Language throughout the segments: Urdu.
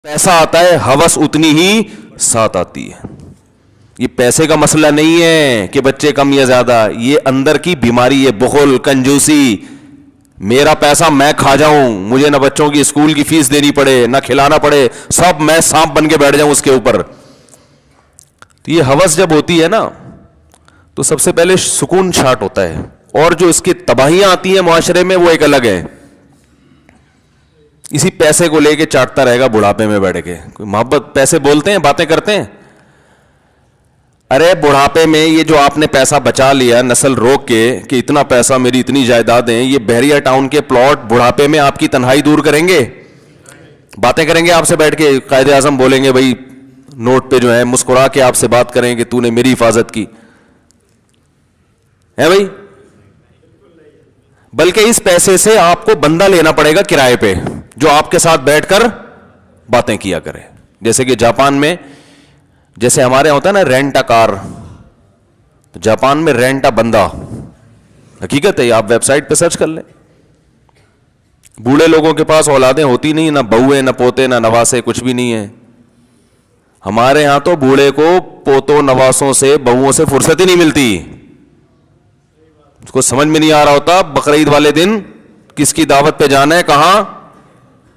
پیسہ آتا ہے ہونس اتنی ہی ساتھ آتی ہے. یہ پیسے کا مسئلہ نہیں ہے کہ بچے کم یا زیادہ, یہ اندر کی بیماری ہے, بخل, کنجوسی. میرا پیسہ میں کھا جاؤں, مجھے نہ بچوں کی اسکول کی فیس دینی پڑے نہ کھلانا پڑے, سب میں سانپ بن کے بیٹھ جاؤں اس کے اوپر. تو یہ ہوس جب ہوتی ہے نا تو سب سے پہلے سکون چھاٹ ہوتا ہے, اور جو اس کی تباہیاں آتی ہیں معاشرے میں وہ ایک الگ ہے. اسی پیسے کو لے کے چاٹتا رہے گا بڑھاپے میں بیٹھ کے. کوئی محبت, پیسے بولتے ہیں, باتیں کرتے ہیں. ارے بڑھاپے میں یہ جو آپ نے پیسہ بچا لیا نسل روک کے کہ اتنا پیسہ, میری اتنی جائیدادیں, یہ بحریہ ٹاؤن کے پلاٹ بڑھاپے میں آپ کی تنہائی دور کریں گے. باتیں کریں گے آپ سے بیٹھ کے, قائد اعظم بولیں گے بھائی نوٹ پہ جو ہے, مسکرا کے آپ سے بات کریں کہ تو نے میری حفاظت کی ہے بھائی. بلکہ اس پیسے سے آپ کو بندہ لینا پڑے گا کرائے پہ جو آپ کے ساتھ بیٹھ کر باتیں کیا کرے. جیسے کہ جاپان میں, جیسے ہمارے یہاں ہوتا ہے نا رینٹ ا کار, جاپان میں رینٹ ا بندہ, حقیقت ہے, آپ ویب سائٹ پہ سرچ کر لیں. بوڑھے لوگوں کے پاس اولادیں ہوتی نہیں, نہ بہویں نہ پوتے نہ نواسے, کچھ بھی نہیں ہے. ہمارے ہاں تو بوڑھے کو پوتوں نواسوں سے بہوؤں سے فرصت ہی نہیں ملتی. اس کو سمجھ میں نہیں آ رہا ہوتا بقرعید والے دن کس کی دعوت پہ جانا ہے, کہاں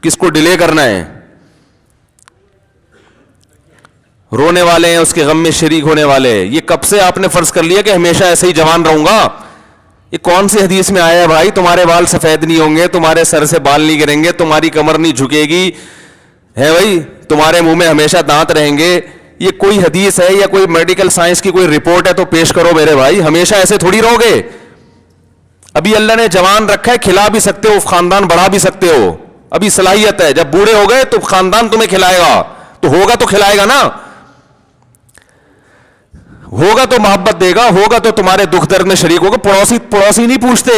کس کو ڈیلے کرنا ہے. رونے والے ہیں, اس کے غم میں شریک ہونے والے. یہ کب سے آپ نے فرض کر لیا کہ ہمیشہ ایسے ہی جوان رہوں گا؟ یہ کون سی حدیث میں آیا ہے بھائی تمہارے بال سفید نہیں ہوں گے, تمہارے سر سے بال نہیں گریں گے, تمہاری کمر نہیں جھکے گی, ہے بھائی تمہارے منہ میں ہمیشہ دانت رہیں گے؟ یہ کوئی حدیث ہے یا کوئی میڈیکل سائنس کی کوئی رپورٹ ہے تو پیش کرو میرے بھائی. ہمیشہ ایسے تھوڑی رہو گے. ابھی اللہ نے جوان رکھا ہے, کھلا بھی سکتے ہو, خاندان بڑھا بھی سکتے ہو, ابھی صلاحیت ہے. جب بوڑھے ہو گئے تو خاندان تمہیں کھلائے گا, تو ہوگا تو کھلائے گا نا, ہوگا تو محبت دے گا, ہوگا تو تمہارے دکھ درد میں شریک ہوگا. پڑوسی نہیں پوچھتے,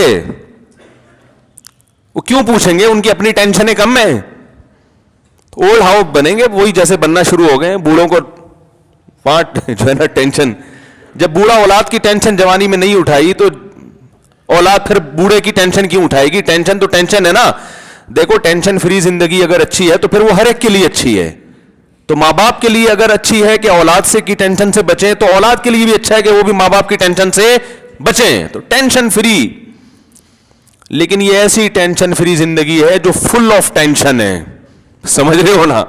وہ کیوں پوچھیں گے, ان کی اپنی ٹینشنیں کم ہیں. اولڈ ہاؤس بنیں گے, وہی جیسے بننا شروع ہو گئے. بوڑھوں کو پارٹ جو ہے نا ٹینشن, جب بوڑھا اولاد کی ٹینشن جوانی میں نہیں اٹھائی تو اولاد پھر بوڑھے کی ٹینشن کیوں اٹھائے گی؟ ٹینشن تو ٹینشن ہے نا. دیکھو ٹینشن فری زندگی اگر اچھی ہے تو پھر وہ ہر ایک کے لیے اچھی ہے. تو ماں باپ کے لیے اگر اچھی ہے کہ اولاد سے کی ٹینشن سے بچیں, تو اولاد کے لیے بھی اچھا ہے کہ وہ بھی ماں باپ کی ٹینشن سے بچیں. تو ٹینشن فری. لیکن یہ ایسی ٹینشن فری زندگی ہے جو فل آف ٹینشن ہے, سمجھ رہے ہو نا؟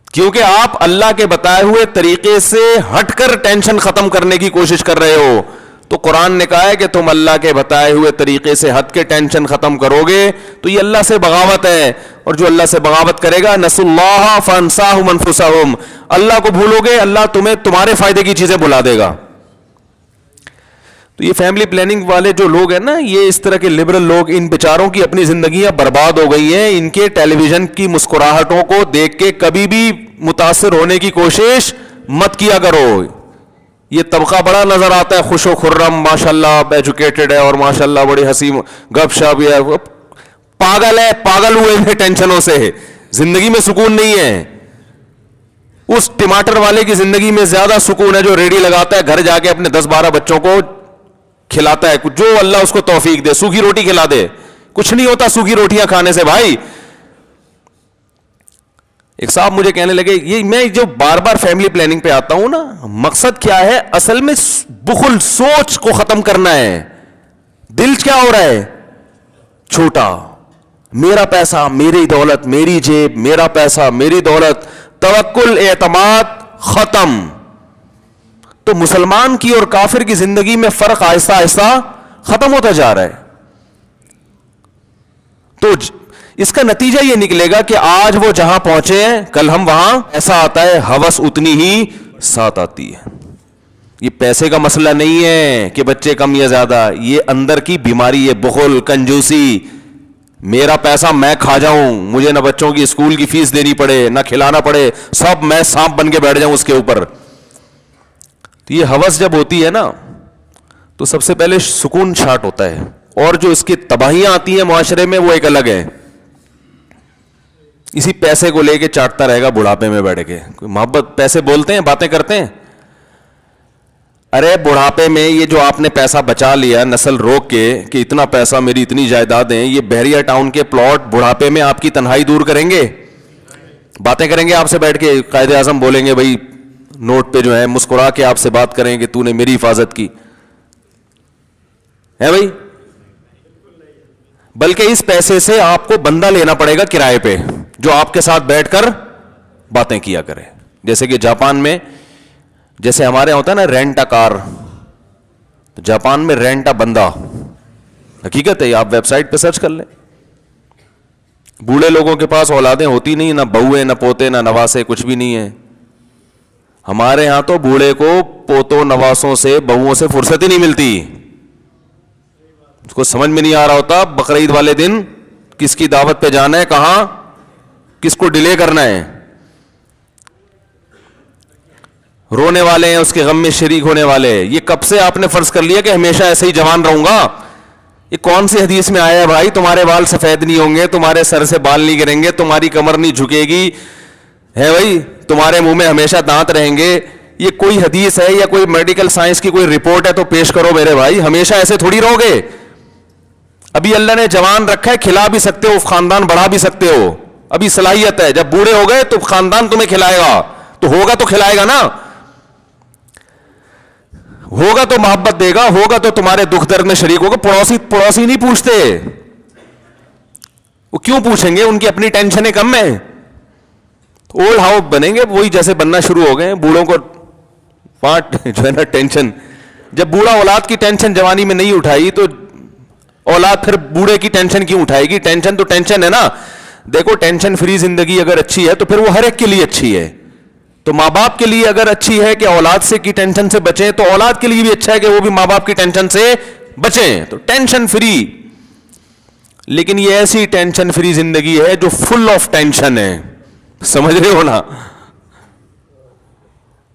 کیونکہ آپ اللہ کے بتائے ہوئے طریقے سے ہٹ کر ٹینشن ختم کرنے کی کوشش کر رہے ہو. تو قرآن نے کہا ہے کہ تم اللہ کے بتائے ہوئے طریقے سے ہٹ کے ٹینشن ختم کرو گے تو یہ اللہ سے بغاوت ہے. اور جو اللہ سے بغاوت کرے گا, نسوا اللہ فانساہم انفسہم, اللہ کو بھولو گے, اللہ تمہیں تمہارے فائدے کی چیزیں بھلا دے گا. تو یہ فیملی پلاننگ والے جو لوگ ہیں نا, یہ اس طرح کے لبرل لوگ, ان بیچاروں کی اپنی زندگیاں برباد ہو گئی ہیں. ان کے ٹیلی ویژن کی مسکراہٹوں کو دیکھ کے کبھی بھی متاثر ہونے کی کوشش مت کیا کرو. یہ طبقہ بڑا نظر آتا ہے, خوش و خرم, ماشاءاللہ ایجوکیٹڈ ہے اور ماشاءاللہ بڑی ہنسی گپ شپ ہے. پاگل ہے, پاگل ہوئے ہیں ٹینشنوں سے, زندگی میں سکون نہیں ہے. اس ٹماٹر والے کی زندگی میں زیادہ سکون ہے جو ریڑھی لگاتا ہے, گھر جا کے اپنے 10-12 بچوں کو کھلاتا ہے, جو اللہ اس کو توفیق دے, سوکھی روٹی کھلا دے. کچھ نہیں ہوتا سوکھی روٹیاں کھانے سے بھائی. ایک صاحب مجھے کہنے لگے, یہ میں جو بار بار فیملی پلاننگ پہ آتا ہوں نا, مقصد کیا ہے اصل میں؟ بخل, سوچ کو ختم کرنا ہے. دل کیا ہو رہا ہے؟ چھوٹا, میرا پیسہ میری دولت, میری جیب, میرا پیسہ میری دولت, توکل اعتماد ختم. تو مسلمان کی اور کافر کی زندگی میں فرق آہستہ آہستہ ختم ہوتا جا رہا ہے. تو اس کا نتیجہ یہ نکلے گا کہ آج وہ جہاں پہنچے ہیں کل ہم وہاں. ایسا آتا ہے ہوس اتنی ہی ساتھ آتی ہے. یہ پیسے کا مسئلہ نہیں ہے کہ بچے کم یا زیادہ, یہ اندر کی بیماری ہے, بخل, کنجوسی. میرا پیسہ میں کھا جاؤں, مجھے نہ بچوں کی اسکول کی فیس دینی پڑے نہ کھلانا پڑے, سب میں سانپ بن کے بیٹھ جاؤں اس کے اوپر. تو یہ ہوس جب ہوتی ہے نا تو سب سے پہلے سکون چھاٹ ہوتا ہے, اور جو اس کی تباہیاں آتی ہیں معاشرے میں وہ ایک الگ ہے. اسی پیسے کو لے کے چاٹتا رہے گا بڑھاپے میں بیٹھ کے. کوئی محبت, پیسے بولتے ہیں, باتیں کرتے ہیں. ارے بڑھاپے میں یہ جو آپ نے پیسہ بچا لیا نسل روک کے کہ اتنا پیسہ, میری اتنی جائیدادیں, یہ بحریہ ٹاؤن کے پلاٹ بڑھاپے میں آپ کی تنہائی دور کریں گے. باتیں کریں گے آپ سے بیٹھ کے, قائد اعظم بولیں گے بھائی نوٹ پہ جو ہے مسکرا کے آپ سے بات کریں کہ تو نے میری حفاظت کی ہے بھائی, بلکہ اس پیسے سے آپ کو بندہ لینا پڑے گا کرائے پہ جو آپ کے ساتھ بیٹھ کر باتیں کیا کرے. جیسے کہ جاپان میں, جیسے ہمارے یہاں ہوتا ہے نا رینٹ ا کار, جاپان میں رینٹ ا بندہ, حقیقت ہے, آپ ویب سائٹ پہ سرچ کر لیں. بوڑھے لوگوں کے پاس اولادیں ہوتی نہیں, نہ بہویں نہ پوتے نہ نواسے, کچھ بھی نہیں ہے. ہمارے ہاں تو بوڑھے کو پوتوں نواسوں سے بہوؤں سے فرصت ہی نہیں ملتی. اس کو سمجھ میں نہیں آ رہا ہوتا بقرعید والے دن کس کی دعوت پہ جانا ہے, کہاں کس کو ڈیلے کرنا ہے. رونے والے ہیں, اس کے غم میں شریک ہونے والے. یہ کب سے آپ نے فرض کر لیا کہ ہمیشہ ایسے ہی جوان رہوں گا؟ یہ کون سی حدیث میں آیا ہے بھائی تمہارے بال سفید نہیں ہوں گے, تمہارے سر سے بال نہیں گریں گے, تمہاری کمر نہیں جھکے گی, ہے بھائی تمہارے منہ میں ہمیشہ دانت رہیں گے؟ یہ کوئی حدیث ہے یا کوئی میڈیکل سائنس کی کوئی رپورٹ ہے تو پیش کرو میرے بھائی. ہمیشہ ایسے تھوڑی رہو گے. ابھی اللہ نے جوان رکھا ہے, کھلا بھی سکتے ہو, خاندان بڑھا بھی سکتے ہو, ابھی صلاحیت ہے. جب بوڑھے ہو گئے تو خاندان تمہیں کھلائے گا, تو ہوگا تو کھلائے گا نا, ہوگا تو محبت دے گا, ہوگا تو تمہارے دکھ درد میں شریک ہوگا. پڑوسی نہیں پوچھتے, وہ کیوں پوچھیں گے؟ ان کی اپنی ٹینشنیں کم ہیں. اولڈ ہاؤس بنیں گے وہی جیسے بننا شروع ہو گئے. بوڑھوں کو پارٹ جو ہے نا ٹینشن, جب بوڑھا اولاد کی ٹینشن جوانی میں نہیں اٹھائی تو اولاد پھر بوڑھے کی ٹینشن کیوں اٹھائے گی؟ ٹینشن تو ٹینشن ہے نا. دیکھو ٹینشن فری زندگی اگر اچھی ہے تو پھر وہ ہر ایک کے لیے اچھی ہے. تو ماں باپ کے لیے اگر اچھی ہے کہ اولاد سے کی ٹینشن سے بچیں, تو اولاد کے لیے بھی اچھا ہے کہ وہ بھی ماں باپ کی ٹینشن سے بچیں. تو ٹینشن فری. لیکن یہ ایسی ٹینشن فری زندگی ہے جو فل آف ٹینشن ہے, سمجھ رہے ہو نا؟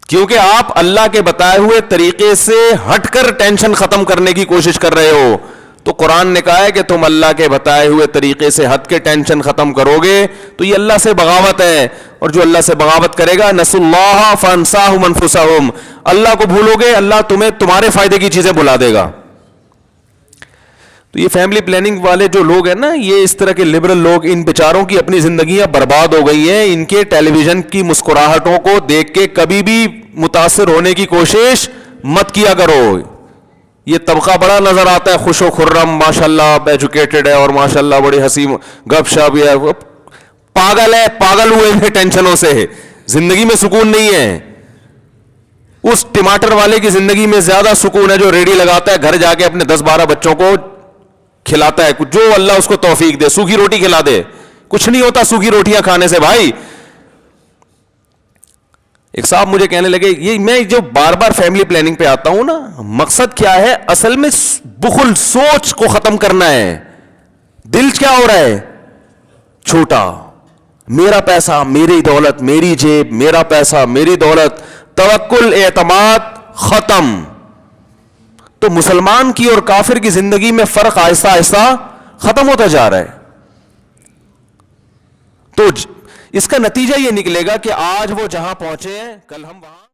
کیونکہ آپ اللہ کے بتائے ہوئے طریقے سے ہٹ کر ٹینشن ختم کرنے کی کوشش کر رہے ہو. تو قرآن نے کہا ہے کہ تم اللہ کے بتائے ہوئے طریقے سے ہٹ کے ٹینشن ختم کرو گے تو یہ اللہ سے بغاوت ہے. اور جو اللہ سے بغاوت کرے گا, نسوا اللہ فانساہم انفسہم, اللہ کو بھولو گے اللہ تمہیں تمہارے فائدے کی چیزیں بھلا دے گا. تو یہ فیملی پلاننگ والے جو لوگ ہیں نا, یہ اس طرح کے لبرل لوگ, ان بیچاروں کی اپنی زندگیاں برباد ہو گئی ہیں. ان کے ٹیلی ویژن کی مسکراہٹوں کو دیکھ کے کبھی بھی متاثر ہونے کی کوشش مت کیا کرو. یہ طبقہ بڑا نظر آتا ہے, خوش و خرم, ماشاءاللہ ایجوکیٹڈ ہے اور ماشاءاللہ بڑی ہنسی گپ شپ ہے. پاگل ہے, پاگل ہوئے ہیں ٹینشنوں سے, زندگی میں سکون نہیں ہے. اس ٹماٹر والے کی زندگی میں زیادہ سکون ہے جو ریڑھی لگاتا ہے, گھر جا کے اپنے 10-12 بچوں کو کھلاتا ہے, جو اللہ اس کو توفیق دے, سوکھی روٹی کھلا دے. کچھ نہیں ہوتا سوکھی روٹیاں کھانے سے بھائی. ایک صاحب مجھے کہنے لگے, یہ میں جو بار بار فیملی پلاننگ پہ آتا ہوں نا, مقصد کیا ہے اصل میں؟ بخل, سوچ کو ختم کرنا ہے. دل کیا ہو رہا ہے؟ چھوٹا, میرا پیسہ میری دولت, میری جیب, میرا پیسہ میری دولت, توکل اعتماد ختم. تو مسلمان کی اور کافر کی زندگی میں فرق آہستہ آہستہ ختم ہوتا جا رہا ہے. تو اس کا نتیجہ یہ نکلے گا کہ آج وہ جہاں پہنچے ہیں کل ہم وہاں